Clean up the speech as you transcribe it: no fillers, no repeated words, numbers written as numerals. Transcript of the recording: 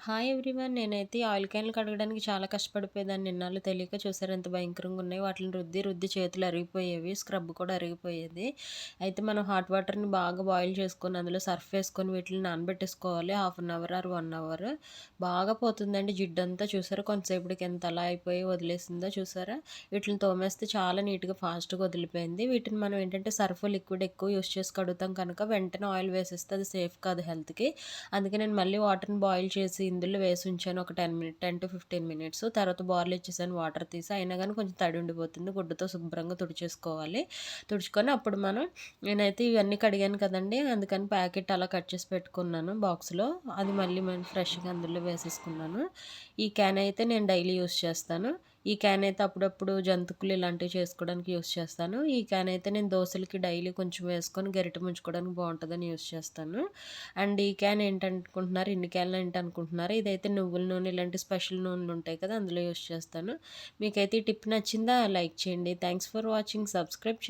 Hi everyone. నేనైతే ఈ oil క్యాన్లు కడగడానికి చాలా కష్టపడిపోయేదాన్ని. ఇన్నాళ్ళు తెలియక చూసారు ఎంత భయంకరంగా ఉన్నాయి. వాటిని రుద్ది రుద్ది చేతులు అరిగిపోయేవి. స్క్రబ్ కూడా అరిగిపోయేది. అయితే మనం హాట్ వాటర్‌ని బాగా బాయిల్ చేసుకొని అందులో సర్ఫ్ వేసుకొని వీటిని నానబెట్టేసుకోవాలి. Half an hour or 1 hour. బాగా పోతుందండి జిడ్డంతా. చూసారా కొంతసేపటికి ఎంత అలా అయిపోయి వదిలేసిందో చూసారా. వీటిని తోమేస్తే చాలా నీట్‌గా ఫాస్ట్‌గా వదిలిపోయింది. వీటిని మనం ఏంటంటే సర్ఫ్ లిక్విడ్ ఎక్కువ యూజ్ చేసి కడుగుతాం కనుక వెంటనే ఆయిల్ వేసేస్తే అది సేఫ్ కాదు హెల్త్‌కి. అందుకే నేను మళ్ళీ వాటర్‌ని బాయిల్ చేసి ఇందులో వేసి ఉంచాను ఒక 10-15 మినిట్స్. తర్వాత బోర్లిచ్చేసాను వాటర్ తీసి. అయినా గానీ కొంచెం తడి ఉండిపోతుంది. గుడ్డతో శుభ్రంగా తుడిచేసుకోవాలి. తుడుచుకొని అప్పుడు నేనైతే ఇవన్నీ కడిగాను కదండీ! అందుకని ప్యాకెట్ అలా కట్ చేసి పెట్టుకున్నాను బాక్స్‌లో. అది మళ్ళీ ఫ్రెష్‌గా అందులో వేసేసుకున్నాను. ఈ క్యాన్ అయితే నేను డైలీ యూజ్ చేస్తాను. ఈ క్యాన్ అయితే అప్పుడప్పుడు జంతికలు ఇలాంటివి చేసుకోవడానికి యూజ్ చేస్తాను. ఈ క్యాన్ అయితే నేను దోసలకి డైలీ కొంచెం వేసుకొని గరిటె ముంచుకోవడానికి బావుంటదని యూజ్ చేస్తాను. అండ్ ఈ క్యాన్ ఏంటనుకుంటున్నారు, ఇన్ని క్యాన్లు ఏంటనుకుంటున్నారా? ఇదైతే నువ్వుల నూనె ఇలాంటి స్పెషల్ నూనెలు ఉంటాయి కదా! అందులో యూజ్ చేస్తాను. మీకైతే ఈ టిప్ నచ్చిందా? లైక్ చేయండి. Thanks for watching. సబ్స్క్రైబ్